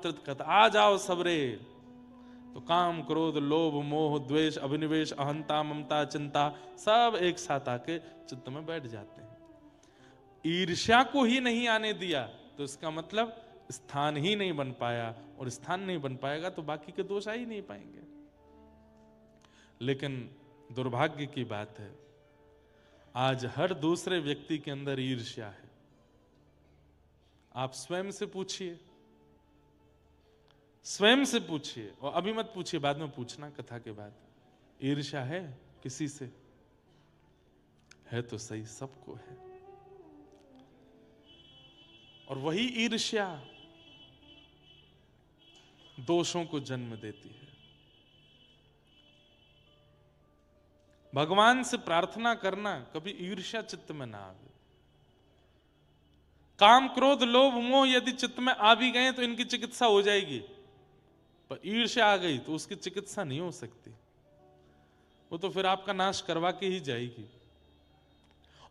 आमंत्रित करता, आ जाओ सबरे। तो काम, क्रोध, लोभ, मोह, द्वेष, अभिनिवेश, अहंता, ममता, चिंता सब एक साथ आके चित्त में बैठ जाते हैं। ईर्ष्या को ही नहीं आने दिया तो इसका मतलब स्थान ही नहीं बन पाया, और स्थान नहीं बन पाएगा तो बाकी के दोष आ ही नहीं पाएंगे। लेकिन दुर्भाग्य की बात है, आज हर दूसरे व्यक्ति के अंदर ईर्ष्या है। आप स्वयं से पूछिए, स्वयं से पूछिए, और अभी मत पूछिए, बाद में पूछना कथा के बाद। ईर्ष्या है किसी से? है तो सही, सबको है। और वही ईर्ष्या दोषों को जन्म देती है। भगवान से प्रार्थना करना, कभी ईर्ष्या चित्त में ना आवे। काम, क्रोध, लोभ, मोह यदि चित्त में आ भी गए तो इनकी चिकित्सा हो जाएगी, पर ईर्ष्या आ गई तो उसकी चिकित्सा नहीं हो सकती। वो तो फिर आपका नाश करवा के ही जाएगी।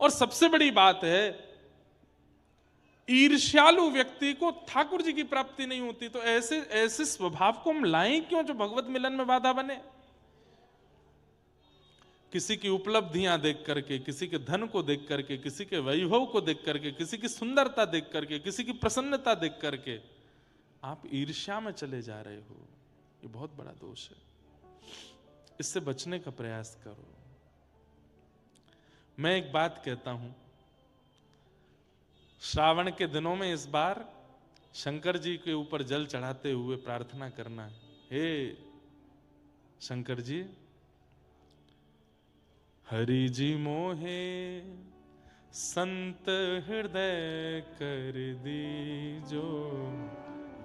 और सबसे बड़ी बात है, ईर्ष्यालु व्यक्ति को ठाकुर जी की प्राप्ति नहीं होती। तो ऐसे ऐसे स्वभाव को हम लाएं क्यों जो भगवत मिलन में बाधा बने? किसी की उपलब्धियां देख करके, किसी के धन को देख करके, किसी के वैभव को देख करके, किसी की सुंदरता देख करके, किसी की प्रसन्नता देख करके आप ईर्ष्या में चले जा रहे हो। ये बहुत बड़ा दोष है। इससे बचने का प्रयास करो। मैं एक बात कहता हूं, श्रावण के दिनों में इस बार शंकर जी के ऊपर जल चढ़ाते हुए प्रार्थना करना, हे शंकर जी, हरि जी मोहे संत हृदय कर दीजो,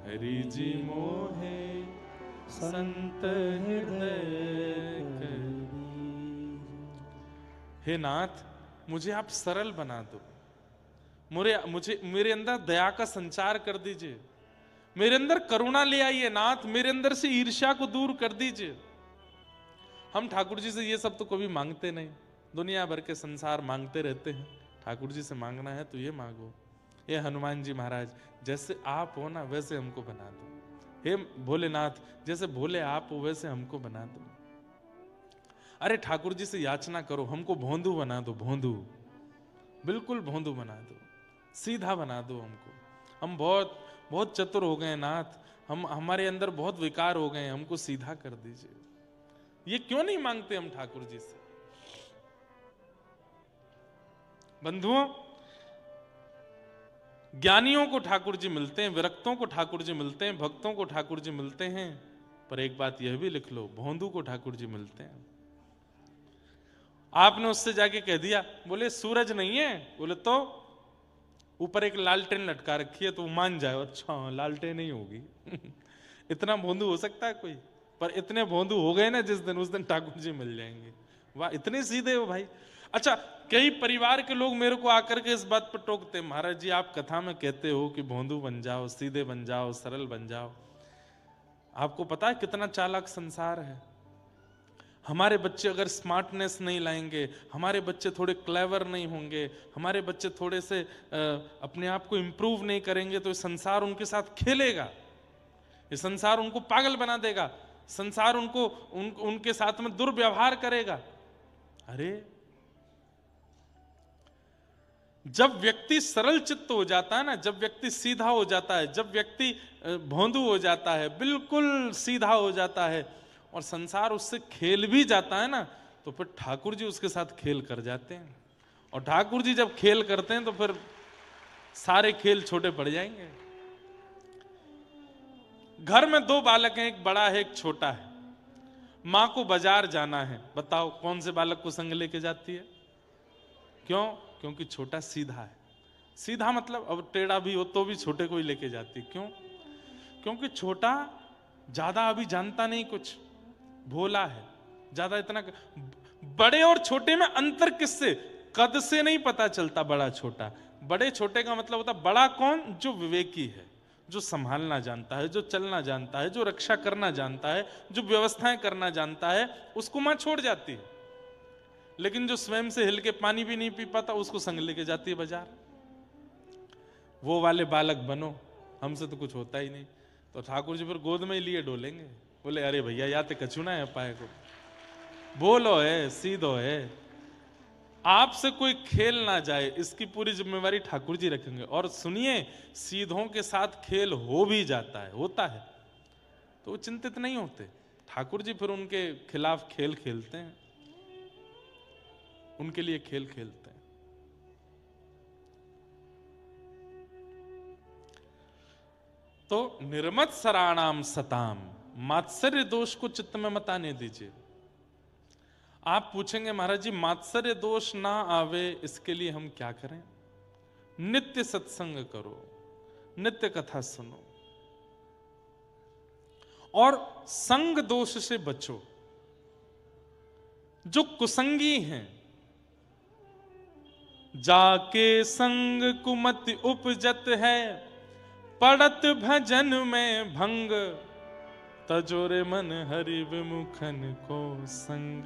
हरि जी मोहे संत हृदय कर दीजो। हे नाथ, मुझे आप सरल बना दो, मेरे अंदर दया का संचार कर दीजिए, मेरे अंदर करुणा ले आइए नाथ, मेरे अंदर से ईर्ष्या को दूर कर दीजिए। हम ठाकुर जी से ये सब तो कभी मांगते नहीं, दुनिया भर के संसार मांगते रहते हैं। ठाकुर जी से मांगना है तो ये मांगो, हे हनुमान जी महाराज, जैसे आप हो ना वैसे हमको बना दो। हे भोलेनाथ, जैसे भोले आप हो वैसे हमको बना दो। अरे ठाकुर जी से याचना करो, हमको भोंदू बना दो, भोंदू, बिल्कुल भोंदू बना दो, सीधा बना दो हमको। हम बहुत बहुत चतुर हो गए नाथ, हमारे अंदर बहुत विकार हो गए, हमको सीधा कर दीजिए। ये क्यों नहीं मांगते हम ठाकुर जी से? बंधुओं, ज्ञानियों को ठाकुर जी मिलते हैं, विरक्तों को ठाकुर जी मिलते हैं, भक्तों को ठाकुर जी मिलते हैं, पर एक बात यह भी लिख लो, भोंदू को ठाकुर जी मिलते हैं। आपने उससे जाके कह दिया, बोले सूरज नहीं है, बोले तो ऊपर एक लालटेन लटका रखी है, तो मान जाए, अच्छा लालटेन नहीं होगी। इतना भोंदू हो सकता है कोई? पर इतने भोंदू हो गए ना जिस दिन, उस दिन ठाकुर जी मिल जाएंगे। वाह, इतने सीधे हो भाई। अच्छा, कई परिवार के लोग मेरे को आकर के इस बात पर टोकते, महाराज जी आप कथा में कहते हो कि भोंदू बन जाओ, सीधे बन जाओ, सरल बन जाओ। आपको पता है कितना चालाक संसार है? हमारे बच्चे अगर स्मार्टनेस नहीं लाएंगे, हमारे बच्चे थोड़े क्लेवर नहीं होंगे, हमारे बच्चे थोड़े से अपने आप को इंप्रूव नहीं करेंगे, तो संसार उनके साथ खेलेगा, ये संसार उनको पागल बना देगा, संसार उनके साथ में दुर्व्यवहार करेगा। अरे जब व्यक्ति सरल चित्त हो जाता है ना, जब व्यक्ति सीधा हो जाता है, जब व्यक्ति भोंदू हो जाता है, बिल्कुल सीधा हो जाता है, और संसार उससे खेल भी जाता है ना, तो फिर ठाकुर जी उसके साथ खेल कर जाते हैं। और ठाकुर जी जब खेल करते हैं तो फिर सारे खेल छोटे पड़ जाएंगे। घर में दो बालक हैं, एक बड़ा है एक छोटा है। मां को बाजार जाना है, बताओ कौन से बालक को संग लेके जाती है? क्यों? क्योंकि छोटा सीधा है। सीधा मतलब अब टेढ़ा भी हो तो भी छोटे को ही लेके जाती है। क्यों? क्योंकि छोटा ज्यादा अभी जानता नहीं कुछ, भोला है, ज्यादा इतना। बड़े और छोटे में अंतर किससे? कद से नहीं पता चलता बड़ा छोटा। बड़े छोटे का मतलब होता बड़ा कौन? जो विवेकी है, जो संभालना जानता है, जो चलना जानता है, जो रक्षा करना जानता है, जो व्यवस्थाएं करना जानता है, उसको मां छोड़ जाती है। लेकिन जो स्वयं से हिल के पानी भी नहीं पी पाता, उसको संग लेके जाती है बाजार। वो वाले बालक बनो, हमसे तो कुछ होता ही नहीं। तो ठाकुर जी फिर गोद में ही लिए डोलेंगे, बोले अरे भैया या तो कछुना है पाए को, बोलो है सीधो है, आपसे कोई खेल ना जाए, इसकी पूरी जिम्मेवारी ठाकुर जी रखेंगे। और सुनिए, सीधों के साथ खेल हो भी जाता है, होता है, तो वो चिंतित नहीं होते। ठाकुर जी फिर उनके खिलाफ खेल खेलते हैं, उनके लिए खेल खेलते हैं। तो निर्मत सराणाम सताम, मात्सर्य दोष को चित्त में मत आने दीजिए। आप पूछेंगे महाराज जी मात्सर्य दोष ना आवे इसके लिए हम क्या करें? नित्य सत्संग करो, नित्य कथा सुनो और संग दोष से बचो। जो कुसंगी हैं, जाके संग कुमति उपजत है, पड़त भजन में भंग, तजोरे मन हरि विमुखन को संग।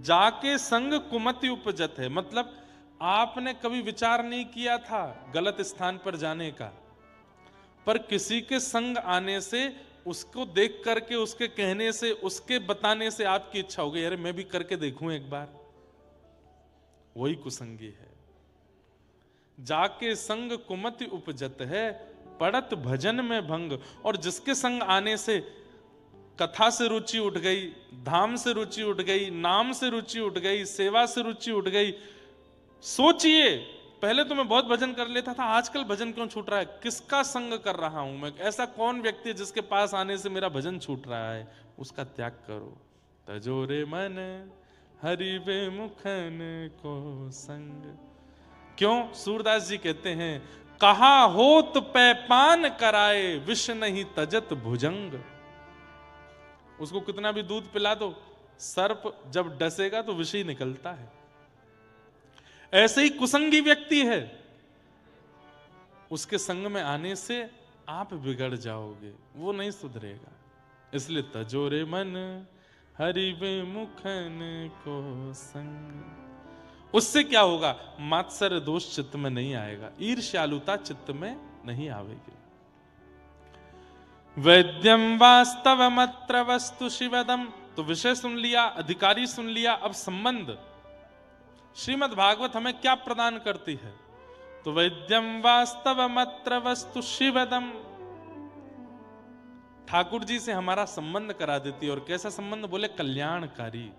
जाके संग कुमति उपजत है, मतलब आपने कभी विचार नहीं किया था गलत स्थान पर जाने का, पर किसी के संग आने से, उसको देख करके, उसके कहने से, उसके बताने से आपकी इच्छा हो गई अरे मैं भी करके देखूं एक बार, वही कुसंगी है। जाके संग कुमति उपजत है, पड़त भजन में भंग। और जिसके संग आने से कथा से रुचि उठ गई, धाम से रुचि उठ गई, नाम से रुचि उठ गई, सेवा से रुचि उठ गई। सोचिए, पहले तो मैं बहुत भजन कर लेता था, आजकल भजन क्यों छूट रहा है? किसका संग कर रहा हूं मैं? ऐसा कौन व्यक्ति है जिसके पास आने से मेरा भजन छूट रहा है? उसका त्याग करो। तजोरे मन हरि विमुखन को संग। क्यों? सूरदास जी कहते हैं, कहा होत पैपान कराए, विष नहीं तजत भुजंग। उसको कितना भी दूध पिला दो, सर्प जब डसेगा तो विष ही निकलता है। ऐसे ही कुसंगी व्यक्ति है, उसके संग में आने से आप बिगड़ जाओगे, वो नहीं सुधरेगा। इसलिए तजोरे मन हरि विमुखन को संग। उससे क्या होगा? मात्सर्य दोष चित्त में नहीं आएगा, ईर्ष्यालुता चित्त में नहीं आवेगी। वैद्यम वास्तवमत्र वस्तु शिवदम। तो विषय सुन लिया, अधिकारी सुन लिया, अब संबंध। श्रीमद् भागवत हमें क्या प्रदान करती है? तो वैद्यम वास्तवमत्र वस्तु शिवदम, ठाकुर जी से हमारा संबंध करा देती है। और कैसा संबंध? बोले कल्याणकारी।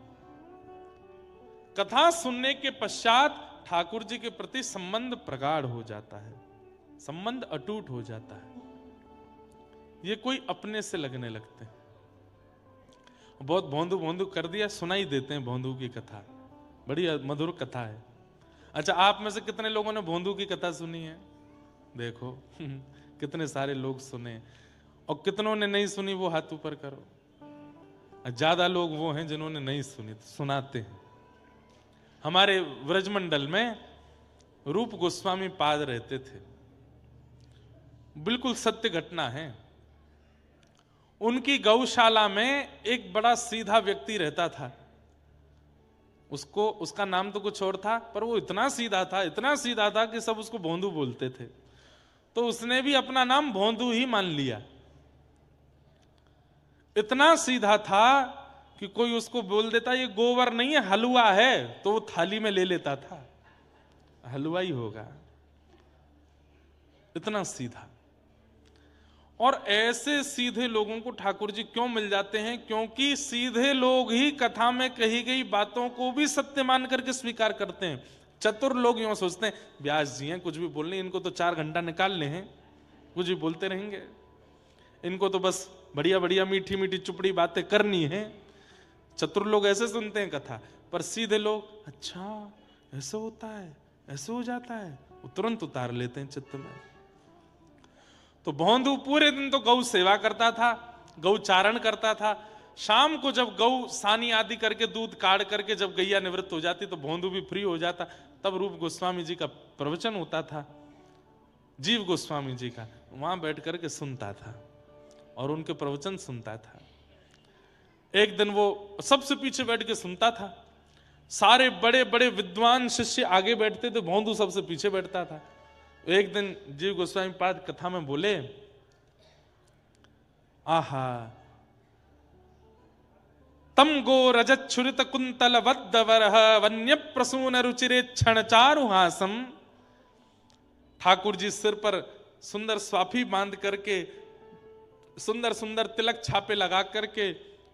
कथा सुनने के पश्चात ठाकुर जी के प्रति संबंध प्रगाढ़ हो जाता है, संबंध अटूट हो जाता है। ये कोई अपने से लगने लगते हैं। बहुत भोंदू भोंदू कर दिया, सुनाई देते हैं भोंदू की कथा, बड़ी मधुर कथा है। अच्छा, आप में से कितने लोगों ने भोंदू की कथा सुनी है? देखो कितने सारे लोग सुने, और कितनों ने नहीं सुनी वो हाथ ऊपर करो। ज्यादा लोग वो हैं जिन्होंने नहीं सुनी, तो सुनाते हैं। हमारे व्रजमंडल में रूप गोस्वामी पाद रहते थे, बिल्कुल सत्य घटना है। उनकी गौशाला में एक बड़ा सीधा व्यक्ति रहता था। उसका नाम तो कुछ और था, पर वो इतना सीधा था, इतना सीधा था कि सब उसको भोंदू बोलते थे। तो उसने भी अपना नाम भोंदू ही मान लिया। इतना सीधा था कि कोई उसको बोल देता ये गोबर नहीं है हलवा है, तो वो थाली में ले लेता था, हलवा ही होगा, इतना सीधा। और ऐसे सीधे लोगों को ठाकुर जी क्यों मिल जाते हैं? क्योंकि सीधे लोग ही कथा में कही गई बातों को भी सत्य मान करके स्वीकार करते हैं। चतुर लोग यूं सोचते हैं व्यास जी हैं, कुछ भी बोलने, इनको तो 4 घंटा निकालने हैं, कुछ भी बोलते रहेंगे, इनको तो बस बढ़िया बढ़िया मीठी मीठी चुपड़ी बातें करनी है। चतुर लोग ऐसे सुनते हैं कथा, पर सीधे लोग अच्छा ऐसे होता है, ऐसे हो जाता है, वो तुरंत उतार लेते हैं चित्त में। तो भोंदू पूरे दिन तो गौ सेवा करता था, गौ चारण करता था। शाम को जब गौ सानी आदि करके दूध काढ़ करके जब गैया निवृत्त हो जाती तो भोंदू भी फ्री हो जाता। तब रूप गोस्वामी जी का प्रवचन होता था, जीव गोस्वामी जी का, वहां बैठ करके सुनता था और उनके प्रवचन सुनता था। एक दिन वो सबसे पीछे बैठ के सुनता था, सारे बड़े बड़े विद्वान शिष्य आगे बैठते थे, भोंदू सबसे पीछे बैठता था। एक दिन जीव गोस्वामी पाद कथा में बोले आहा, तम गो रजच्छुरित कुंतल वद्दवरह वन्य प्रसून रुचिरे क्षण चारुहासम। ठाकुर जी सिर पर सुंदर स्वाफी बांध करके, सुंदर सुंदर तिलक छापे लगा करके,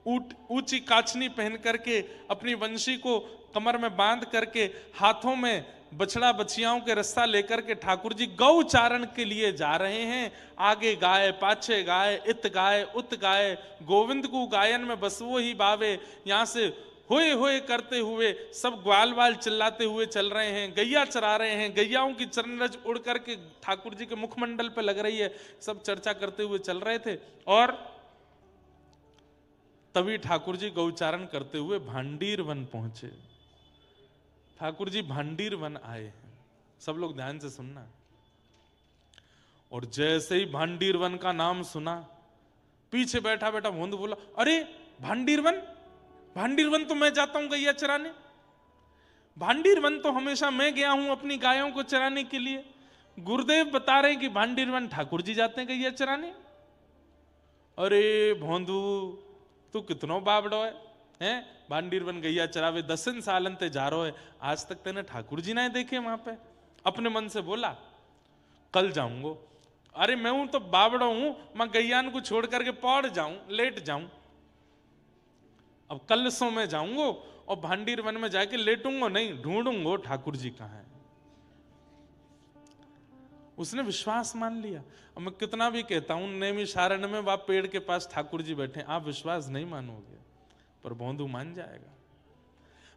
ऊंची काचनी पहन करके, अपनी वंशी को कमर में बांध करके, हाथों में बछड़ा बछियाओं के रस्सा लेकर के ठाकुर जी गौ चारण के लिए जा रहे हैं। आगे गाय, पाछे गाय, इत गाय उत गाय, गोविंद को गायन में बसवो ही बावे। यहां से होए होए करते हुए सब ग्वाल वाल चिल्लाते हुए चल रहे हैं, गैया चरा रहे हैं, गैयाओं की चरणरज उड़ करके ठाकुर जी के मुखमंडल पे लग रही है। सब चर्चा करते हुए चल रहे थे। और तभी ठाकुर जी गौचारण करते हुए भांडीर वन पहुंचे। ठाकुर जी भांडीर वन आए हैं, सब लोग ध्यान से सुनना। और जैसे ही भांडीर वन का नाम सुना, पीछे बैठा बैठा भोंदू बोला, अरे भांडीर वन, भांडीर वन तो मैं जाता हूं गैया चराने, भांडीर वन तो हमेशा मैं गया हूं अपनी गायों को चराने के लिए। गुरुदेव बता रहे कि भांडीर वन ठाकुर जी जाते हैं गैया चराने। अरे भोंदू, तू कितनो बाबड़ो है? भांडीर वन गैया चरावे 10 सालन ते जा रहो है, आज तक तेने ठाकुर जी ना देखे वहां पे। अपने मन से बोला कल जाऊंगो। अरे मैं हूं तो बाबड़ो हूं, मैं गैयान को छोड़ करके पौड़ जाऊं, लेट जाऊं। अब कल सो मैं जाऊंगो और भांडीर वन में जाके लेटूंगो नहीं, ढूंढूंगो ठाकुर जी कहां है। उसने विश्वास मान लिया। अब मैं कितना भी कहता हूं नैमिषारण्य में वह पेड़ के पास ठाकुर जी बैठे, आप विश्वास नहीं मानोगे, पर भोंदू मान जाएगा।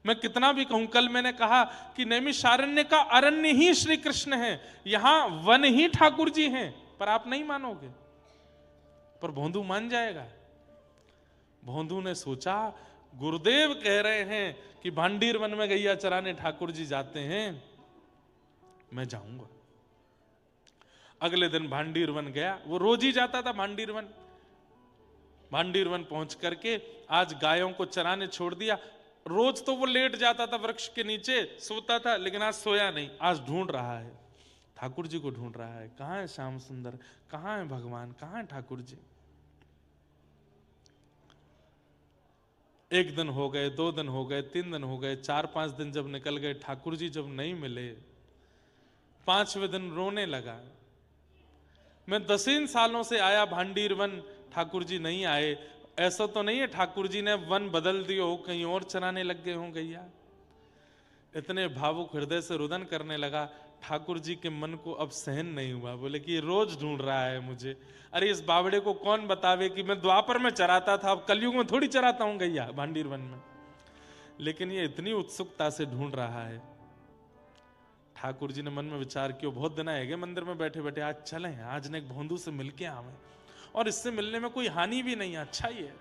मैं कितना भी कहूं, कल मैंने कहा कि नैमिषारण्य का अरण्य ही श्री कृष्ण है, यहां वन ही ठाकुर जी हैं, पर आप नहीं मानोगे, पर भोंदू मान जाएगा। भोंदू ने सोचा गुरुदेव कह रहे हैं कि भांडीर वन में गैया चराने ठाकुर जी जाते हैं, मैं जाऊंगा। अगले दिन भांडीर वन गया, वो रोज ही जाता था भांडीर वन। भांडीर वन पहुंच करके आज गायों को चराने छोड़ दिया। रोज तो वो लेट जाता था वृक्ष के नीचे, सोता था, लेकिन आज सोया नहीं, आज ढूंढ रहा है, ठाकुर जी को ढूंढ रहा है। कहां है श्याम सुंदर, कहां है भगवान, कहां है ठाकुर जी। 1 दिन हो गए, 2 दिन हो गए, 3 दिन हो गए, 4-5 दिन जब निकल गए, ठाकुर जी जब नहीं मिले, 5वें दिन रोने लगा। मैं 10 सालों से आया भांडीर वन, ठाकुर जी नहीं आए। ऐसा तो नहीं है ठाकुर जी ने वन बदल दियो हो, कहीं और चराने लग गए हों गैया। इतने भावुक हृदय से रुदन करने लगा। ठाकुर जी के मन को अब सहन नहीं हुआ, बोले कि ये रोज ढूंढ रहा है मुझे। अरे इस बावड़े को कौन बतावे कि मैं द्वापर में चराता था, अब कलयुग में थोड़ी चराता हूं गैया भांडीर वन में। लेकिन ये इतनी उत्सुकता से ढूंढ रहा है। ठाकुर जी ने मन में विचार किया, बहुत दिन आएंगे मंदिर में बैठे बैठे, आज चलें, आज ने एक भोंदू से मिलके आवे, और इससे मिलने में कोई हानि भी नहीं है, अच्छा ही है।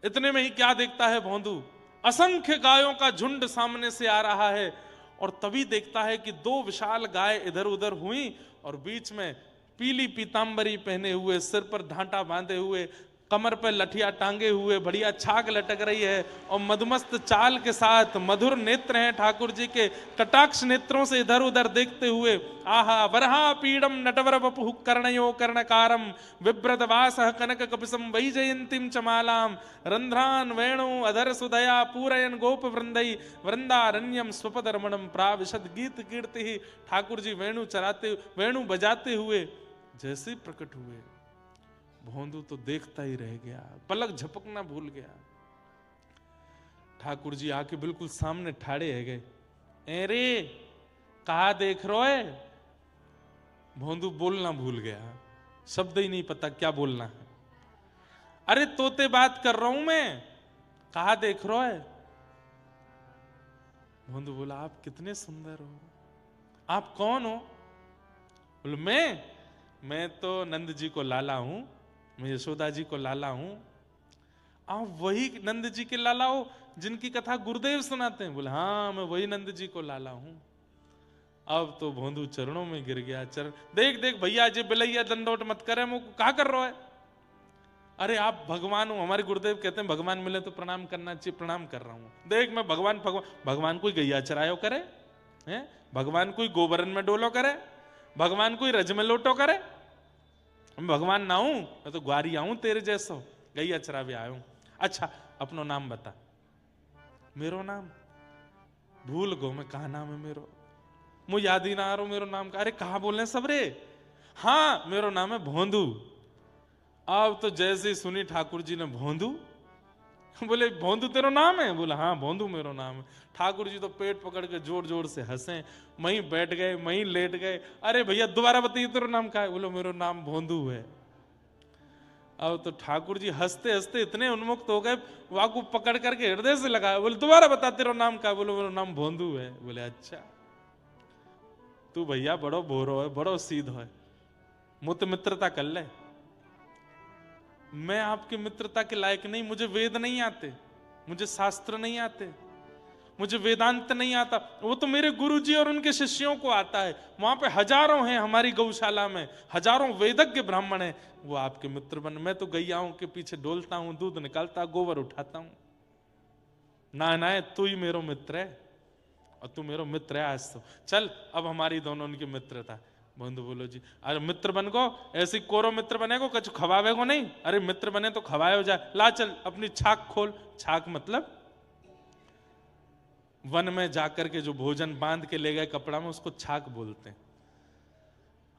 इतने में ही क्या देखता है भोंदू, असंख्य गायों का झुंड सामने से आ रहा है। और तभी देखता है कि 2 विशाल गाय इधर उधर हुई, और बीच में पीली पीतांबरी पहने हुए, सिर पर ढांटा बांधे हुए, कमर पर लठिया टांगे हुए, बढ़िया छाग लटक रही है, और मदमस्त चाल के साथ मधुर नेत्र हैं ठाकुर जी के, कटाक्ष नेत्रों से इधर उधर देखते हुए, आहा वरहा पीडम नटवर वपुः कर्णयो कर्णकारम विभ्रतवासः कनक कपिसं वैजयंतीं चमालाम रंध्रान वेणु अधर सुदया पूरयन गोप वृंदई वृंदारण्यम स्वपद रमणम प्राविशद गीत कीर्ति। ठाकुर जी वेणु चराते, वेणु बजाते हुए जैसे प्रकट हुए, भोंदू तो देखता ही रह गया, पलक झपकना भूल गया। ठाकुर जी आके बिल्कुल सामने ठाड़े है गए। अरे कहा देख रो है? भोंदू बोलना भूल गया, शब्द ही नहीं पता क्या बोलना है। अरे तोते बात कर रहा हूं मैं, कहा देख रो है? भोंदू बोला, आप कितने सुंदर हो, आप कौन हो? बोले मैं तो नंद जी को लाला हूं, मैं यशोदा जी को लाला हूं। आप वही नंद जी के लाला हो जिनकी कथा गुरुदेव सुनाते हैं? बोले हाँ, मैं वही नंद जी को लाला हूं। अब तो भोंदू चरणों में गिर गया। चरण देख देख भैया जी बिलैया दंडोट मत करे, मुझको क्या कर रहा है? अरे आप भगवान हो, हमारे गुरुदेव कहते हैं भगवान मिले तो प्रणाम करना चाहिए, प्रणाम कर रहा हूं। देख मैं भगवान कोई गैया चरायो करे हैं? भगवान कोई गोबरन में डोलो करे? भगवान कोई रज में लोटो करे, भगवान ना हूं मैं तो ग्वारी आऊं तेरे जैसो, गई अचरा भी आऊं। अच्छा अपनो नाम बता। मेरो नाम भूल गो मैं, कहा नाम है मेरो, मुझे याद ही ना आ रहा मेरो नाम का। अरे कहा बोल रहे सब रे? हाँ मेरो नाम है भोंदू। अब तो जैसे ही सुनी ठाकुर जी ने भोंदू, बोले भोंदू तेरा नाम है? बोला हाँ भोंदू मेरो नाम है। ठाकुर जी तो पेट पकड़ के जोर जोर से हंसे, वहीं बैठ गए, वहीं लेट गए। अरे भैया दोबारा बताइए तेरा नाम क्या है? बोलो मेरो नाम भोंदू है। अब तो ठाकुर जी हंसते हंसते इतने उन्मुक्त हो गए, वाकू पकड़ करके हृदय से लगाया। बोले दोबारा बता तेरा नाम क्या? बोलो मेरा नाम भोंदू है। बोले अच्छा तू भैया बड़ो बोरो है, बड़ो सीध है, मुत मित्रता कर ले। मैं आपकी मित्रता के लायक नहीं, मुझे वेद नहीं आते, मुझे शास्त्र नहीं आते, मुझे वेदांत नहीं आता, वो तो मेरे गुरुजी और उनके शिष्यों को आता है। वहां पे हजारों हैं, हमारी गौशाला में हजारों वेदज्ञ ब्राह्मण हैं, वो आपके मित्र बन। मैं तो गैयाओं के पीछे डोलता हूं, दूध निकालता, गोबर उठाता हूं। ना तू ही मेरो मित्र है, और तू मेरो मित्र है आज तो। चल अब हमारी दोनों उनकी मित्रता। बंधु बोलो जी अरे मित्र बन को, ऐसी कोरो मित्र बनेगो कछु खवावे को नहीं? अरे मित्र बने तो खवाए हो जाए। ला चल अपनी छाक खोल। छाक मतलब वन में जाकर के जो भोजन बांध के ले गए कपड़ा में, उसको छाक बोलते हैं।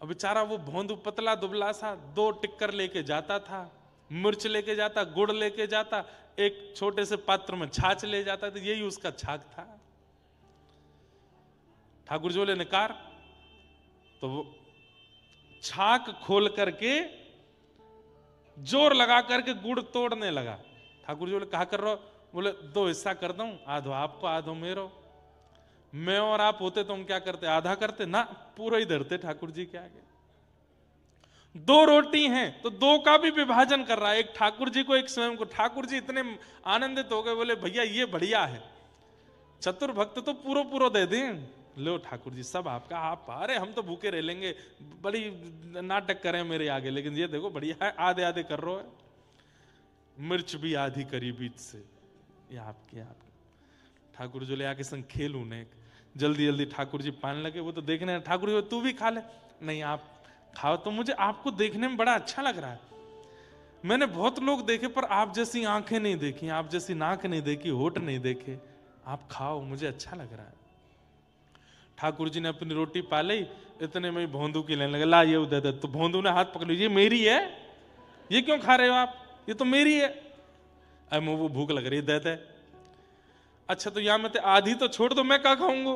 अब बेचारा वो भोंदू पतला दुबला सा 2 टिक्कर लेके जाता था, मिर्च लेके जाता, गुड़ लेके जाता, एक छोटे से पात्र में छाछ ले जाता था, यही उसका छाक था। ठाकुर जी बोले निकार, तो वो छाक खोल करके जोर लगा करके गुड़ तोड़ने लगा। ठाकुर जी बोले कहा कर रहे हो? बोले 2 हिस्सा कर दूं, आधो आपको आधो मेरो। मैं और आप होते तो हम क्या करते? आधा करते ना, पूरा ही धरते ठाकुर जी के आगे। 2 रोटी हैं तो 2 का भी विभाजन कर रहा है, एक ठाकुर जी को एक स्वयं को। ठाकुर जी इतने आनंदित हो गए, बोले भैया ये बढ़िया है, चतुर भक्त तो पूरा पूरा दे दें। लो ठाकुर जी सब आपका, आप अरे हम तो भूखे रह लेंगे, बड़ी नाटक करें मेरे आगे, लेकिन ये देखो बढ़िया है, आधे आधे कर रहे हो। मिर्च भी आधी करी बीच से, ये आपके ठाकुर जी ले आके संग खेलू ने। जल्दी जल्दी ठाकुर जी पाने लगे। वो तो देखने, ठाकुर जी तू भी खा ले। नहीं आप खाओ, तो मुझे आपको देखने में बड़ा अच्छा लग रहा है। मैंने बहुत लोग देखे पर आप जैसी आंखें नहीं देखी, आप जैसी नाक नहीं देखी, होठ नहीं देखे। आप खाओ, मुझे अच्छा लग रहा है। ठाकुर जी ने अपनी रोटी पा ली, इतने में भोंदू की लेने लगे, ला ये दे दे। तो भोंदू ने हाथ पकड़ लिया, ये मेरी है, ये क्यों खा रहे हो आप? ये तो मेरी है। अब वो भूख लग रही, दे दे। अच्छा तो यहां में आधी तो छोड़ दो, मैं क्या खाऊंगा?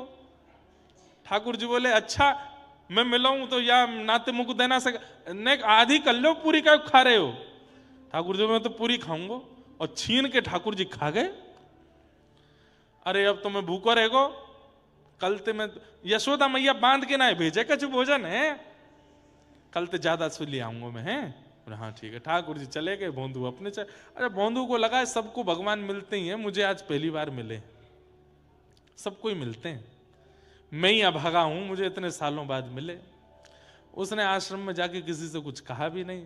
ठाकुर जी बोले अच्छा मैं मिलाऊं तो या नाते मुझको देना सके, नहीं आधी कर लो, पूरी क्या खा रहे हो? ठाकुर जी मैं तो पूरी खाऊंगा। और छीन के ठाकुर जी खा गए। अरे अब तो मैं भूखो रहेगो, कल ते मैं यशोदा मैया बांध के ना भेजे कछु भोजन है, कल ते ज्यादा सु ले आऊंगा मैं। है हाँ ठीक है। ठाकुर जी चले गए, भोंदू अपने अरे भोंदू को लगा सबको भगवान मिलते ही हैं, मुझे आज पहली बार मिले। सबको ही मिलते हैं, मैं ही अभागा हूं, मुझे इतने सालों बाद मिले। उसने आश्रम में जाके किसी से कुछ कहा भी नहीं।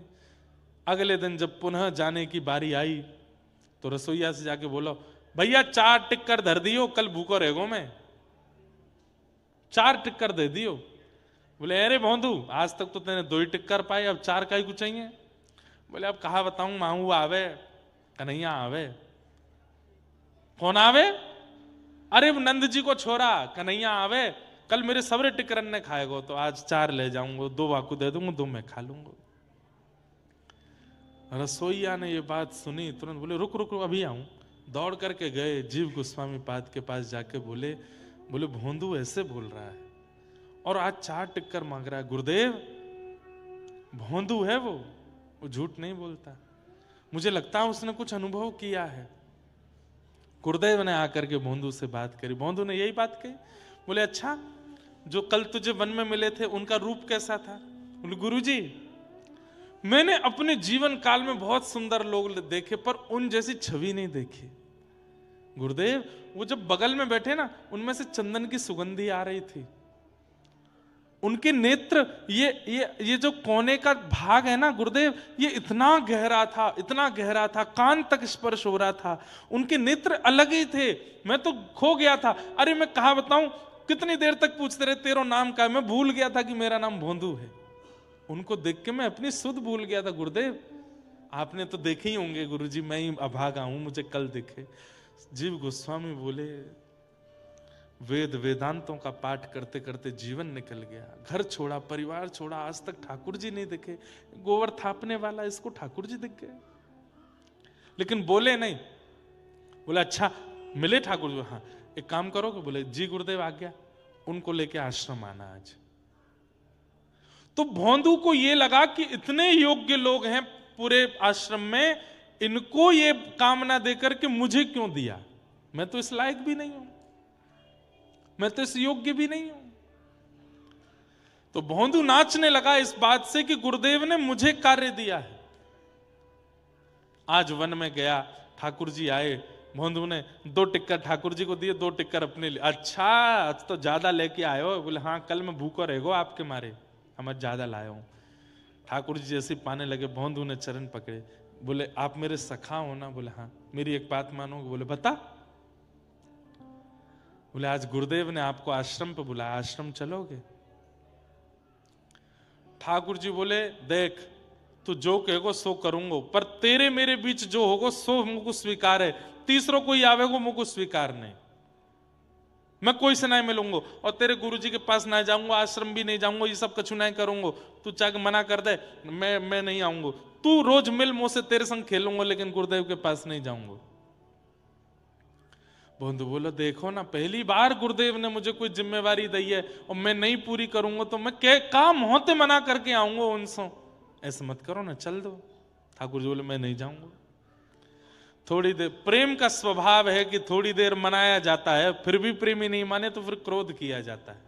अगले दिन जब पुनः जाने की बारी आई तो रसोईया से जाके बोलो भैया 4 टिक्कर धर दियो, कल भूखो रहेगो मैं। 4 टिक्कर दे दियो। बोले अरे भोंदू आज तक तो तेने 2 ही टिक्कर पाए, अब 4 का ही कुछ चाहिए? बोले अब कहा बताऊं, मांगू आवे कन्हैया आवे। कौन आवे? अरे नंद जी को छोरा कन्हैया आवे, कल मेरे सबरे टिकरन ने खाएगो, तो आज 4 ले जाऊंगा, 2 वाकू दे दूंगा, 2 मैं खा लूंगा। रसोईया ने ये बात सुनी, तुरंत बोले रुक रुक रुक अभी आऊं। दौड़ करके गए, जीव गोस्वामी पाद के पास जाके बोले भोंदू ऐसे बोल रहा है और आज 4 टिक्कर मांग रहा है। गुरुदेव भोंदू है वो झूठ नहीं बोलता, मुझे लगता है उसने कुछ अनुभव किया है। गुरुदेव ने आकर के भोंदू से बात करी। भोंदू ने यही बात कही। बोले अच्छा जो कल तुझे वन में मिले थे उनका रूप कैसा था? बोले गुरुजी मैंने अपने जीवन काल में बहुत सुंदर लोग देखे पर उन जैसी छवि नहीं देखी। गुरुदेव वो जब बगल में बैठे ना, उनमें से चंदन की सुगंधी आ रही थी। उनके नेत्र ये जो कोने का भाग है ना गुरुदेव, ये इतना गहरा था, कान तक स्पर्श हो रहा था। उनके नेत्र अलग ही थे, मैं तो खो गया था। अरे मैं कहा बताऊं, कितनी देर तक पूछते रहे तेरा नाम क्या है? मैं भूल गया था कि मेरा नाम भोंदू है। उनको देख के मैं अपनी सुध भूल गया था। गुरुदेव आपने तो देखे ही होंगे गुरुजी, मैं ही अभागा हूं, मुझे कल दिखे। जीव गोस्वामी बोले वेद वेदांतों का पाठ करते करते जीवन निकल गया, घर छोड़ा, परिवार छोड़ा, आज तक ठाकुर जी नहीं दिखे। गोबर थापने वाला इसको ठाकुर जी दिख गए, लेकिन बोले नहीं। बोले अच्छा मिले ठाकुर जी? हाँ एक काम करोगे? बोले जी गुरुदेव आ गया। उनको लेके आश्रम आना आज। तो भोंदू को ये लगा कि इतने योग्य लोग हैं पूरे आश्रम में, इनको ये कामना देकर के मुझे क्यों दिया? मैं तो इस लायक भी नहीं हूं, मैं तो इस योग्य भी नहीं हूं। तो भोंदू नाचने लगा इस बात से कि गुरुदेव ने मुझे कार्य दिया है। आज वन में गया, ठाकुर जी आए, भोंदू ने 2 टिक्कर ठाकुर जी को दिए, 2 टिक्कर अपने लिए। अच्छा आज तो ज्यादा लेके आए हो? बोले हाँ कल मैं भूखा रहेगो आपके मारे, हम आज ज्यादा लाया हूं। ठाकुर जी जैसे पाने लगे, भोंदू ने चरण पकड़े, बोले आप मेरे सखा हो ना? बोले हाँ। मेरी एक बात मानोगे? बोले बता। बोले आज गुरुदेव ने आपको आश्रम पे बुलाया, आश्रम चलोगे? ठाकुर जी बोले देख तू जो कहेगो सो करूंगो, पर तेरे मेरे बीच जो होगो सो मुझको स्वीकार है, तीसरो कोई आवेगो मुझको स्वीकार नहीं। मैं कोई से नहीं मिलूंगा और तेरे गुरुजी के पास ना जाऊंगा, आश्रम भी नहीं जाऊंगा, ये सब कछु नहीं करूंगा। तू चाहे मना कर दे, मैं नहीं आऊंगा। तू रोज मिल मुझसे, तेरे संग खेलूंगा, लेकिन गुरुदेव के पास नहीं जाऊंगा। भोंदू बोलो देखो ना, पहली बार गुरुदेव ने मुझे कोई जिम्मेवारी दी है और मैं नहीं पूरी करूंगा तो मैं क्या काम होते मना करके आऊंगा उनसे। ऐसे मत करो ना, चल दो। ठाकुर जी बोले मैं नहीं जाऊंगा। थोड़ी देर, प्रेम का स्वभाव है कि थोड़ी देर मनाया जाता है, फिर भी प्रेमी नहीं माने तो फिर क्रोध किया जाता है।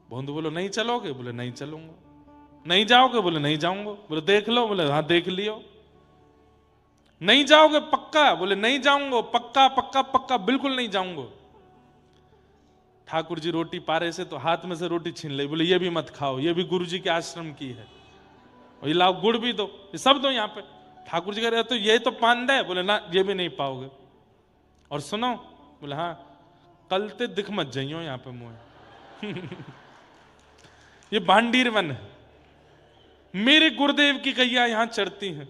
भोंदू बोलो नहीं चलोगे? बोले नहीं चलूंगा। नहीं जाओगे? बोले नहीं जाऊंगा। बोले देख लो? बोले हाँ देख लियो। नहीं जाओगे पक्का? बोले नहीं जाऊंगा, पक्का पक्का पक्का बिल्कुल नहीं जाऊंगा। ठाकुर जी रोटी पारे से तो हाथ में से रोटी छीन ली, बोले ये भी मत खाओ, ये भी गुरु जी के आश्रम की है, और ये लाओ गुड़ भी दो, ये सब दो यहाँ पे। ठाकुर जी कह रहे तो ये तो पान दे। बोले ना ये भी नहीं पाओगे। और सुनो? बोले हाँ कल ते दिख मत जाइयो यहाँ पे मुझे। ये भांडीर वन है, मेरे गुरुदेव की गैया यहां चढ़ती हैं,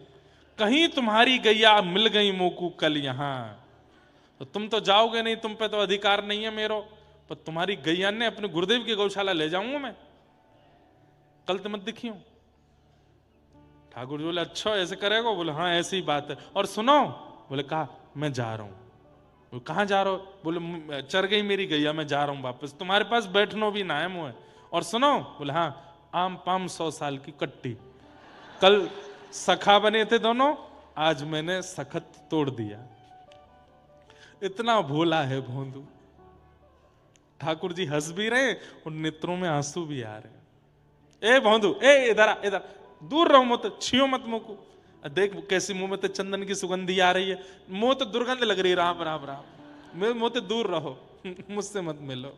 कहीं तुम्हारी गैया मिल गई मोकू कल यहां तो तुम तो जाओगे नहीं, तुम पे तो अधिकार नहीं है मेरो, पर तुम्हारी गैया ने अपने गुरुदेव की गौशाला ले जाऊंगा मैं, कल तो मत दिखियो। ठाकुर जी बोले अच्छा ऐसे करेगा? बोले हाँ ऐसी ही बात है। और सुनो? बोले कहा मैं जा रहा हूं। कहां जा रहा हो? बोले चर गई मेरी गैया, मैं जा रहा हूं वापस, तुम्हारे पास बैठनो भी ना है मुझे। और सुनो? बोले हाँ आम पाम 100 साल की कट्टी, कल सखा बने थे दोनों, आज मैंने सखत तोड़ दिया। इतना भोला है भोंदू। ठाकुर जी हंस भी रहे और नेत्रों में आंसू भी आ रहे। ए भोंदू ए इधर इधर, दूर रहो, मत छियो मत मुंह को। देख कैसी मुंह में तो चंदन की सुगंधी आ रही है, मुंह तो दुर्गंध लग रही है, राम राम राम, मुंह तो दूर रहो, मुझसे मत मिलो।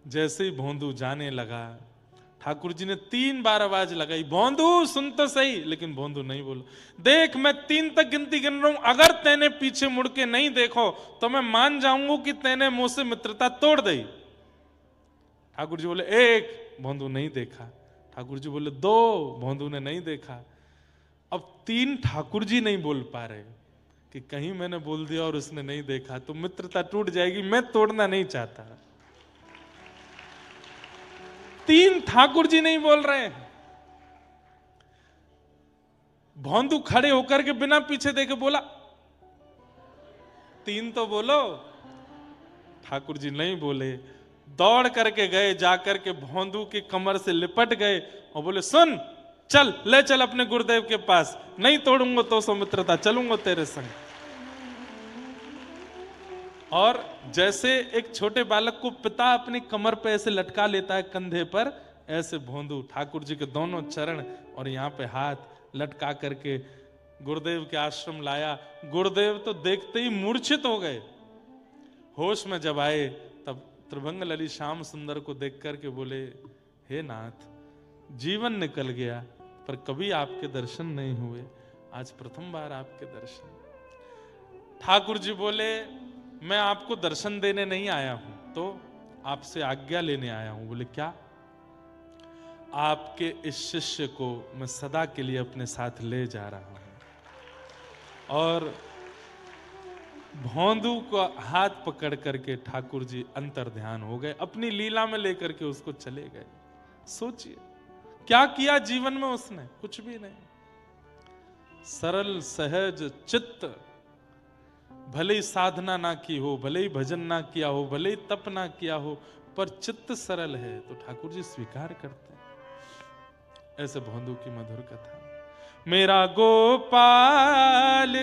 जैसे ही भोंदू जाने लगा, ठाकुर जी ने 3 बार आवाज लगाई, भोंदू सुन तो सही, लेकिन भोंदू नहीं बोलो। देख मैं 3 तक गिनती गिन रहा हूं, अगर तेने पीछे मुड़ के नहीं देखो तो मैं मान जाऊंगा कि तेने मुझसे मित्रता तोड़ दी। ठाकुर जी बोले 1, भोंदू नहीं देखा। ठाकुर जी बोले 2, भोंदू ने नहीं देखा। अब 3 ठाकुर जी नहीं बोल पा रहे कि कहीं मैंने बोल दिया और उसने नहीं देखा तो मित्रता टूट जाएगी, मैं तोड़ना नहीं चाहता। 3 ठाकुर जी नहीं बोल रहे हैं। भोंदू खड़े होकर के बिना पीछे देखे बोला 3 तो बोलो। ठाकुर जी नहीं बोले, दौड़ करके गए, जाकर के भोंदू की कमर से लिपट गए और बोले सुन चल, ले चल अपने गुरुदेव के पास, नहीं तोड़ूंगा तो सौमित्रता, चलूंगा तेरे संग। और जैसे एक छोटे बालक को पिता अपनी कमर पे ऐसे लटका लेता है कंधे पर, ऐसे भोंदू ठाकुर जी के दोनों चरण और यहाँ पे हाथ लटका करके गुरुदेव के आश्रम लाया। गुरुदेव तो देखते ही मूर्छित हो गए। होश में जब आए तब त्रिभंग लली श्याम सुंदर को देख करके बोले हे नाथ, जीवन निकल गया पर कभी आपके दर्शन नहीं हुए, आज प्रथम बार आपके दर्शन। ठाकुर जी बोले मैं आपको दर्शन देने नहीं आया हूं, तो आपसे आज्ञा लेने आया हूं। बोले क्या? आपके इस शिष्य को मैं सदा के लिए अपने साथ ले जा रहा हूं। और भौंदू को हाथ पकड़ करके ठाकुर जी अंतर ध्यान हो गए, अपनी लीला में लेकर के उसको चले गए। सोचिए क्या किया जीवन में उसने? कुछ भी नहीं। सरल सहज चित्त, भले ही साधना ना की हो, भले ही भजन ना किया हो, भले ही तप ना किया हो, पर चित्त सरल है तो ठाकुर जी स्वीकार करते हैं। ऐसे भौंदू की मधुर कथा। मेरा गोपाल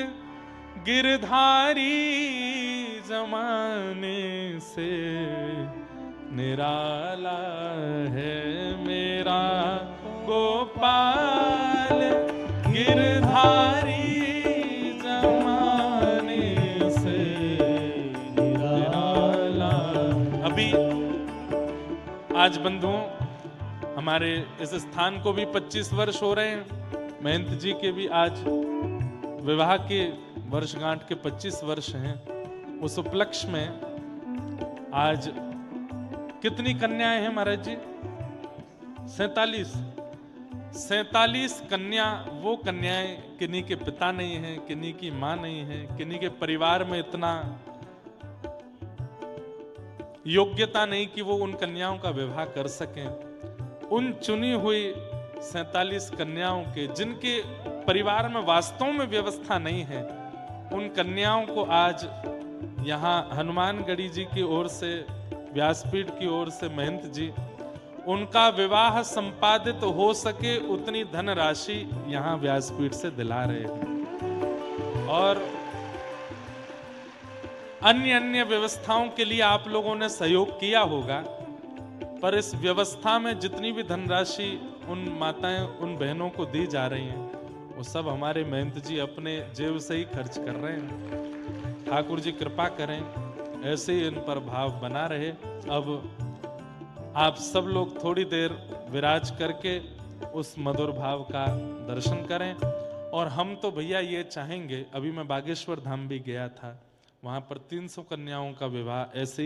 गिरधारी जमाने से निराला है, मेरा गोपाल गिरधारी जमाने से निराला। अभी आज बंधुओं हमारे इस स्थान को भी 25 वर्ष हो रहे हैं। महंत जी के भी आज विवाह के वर्षगांठ के 25 वर्ष हैं। उस उपलक्ष्य में आज कितनी कन्याएं हैं महाराज जी? 47। 47 कन्या, वो कन्याएं किन्हीं के पिता नहीं हैं, किन्हीं की मां नहीं है, किन्हीं के परिवार में इतना योग्यता नहीं कि वो उन कन्याओं का विवाह कर सकें। उन चुनी हुई 47 कन्याओं के, जिनके परिवार में वास्तव में व्यवस्था नहीं है, उन कन्याओं को आज यहाँ हनुमानगढ़ी जी की ओर से, व्यासपीठ की ओर से महंत जी उनका विवाह संपादित हो सके उतनी धनराशि यहाँ व्यासपीठ से दिला रहे हैं। और अन्य अन्य व्यवस्थाओं के लिए आप लोगों ने सहयोग किया होगा, पर इस व्यवस्था में जितनी भी धनराशि उन माताएं, उन बहनों को दी जा रही हैं, वो सब हमारे महंत जी अपने जेब से ही खर्च कर रहे हैं। ठाकुर जी कृपा करें, ऐसे ही इन पर भाव बना रहे। अब आप सब लोग थोड़ी देर विराज करके उस मधुर भाव का दर्शन करें। और हम तो भैया ये चाहेंगे, अभी मैं बागेश्वर धाम भी गया था, वहां पर 300 कन्याओं का विवाह ऐसे ही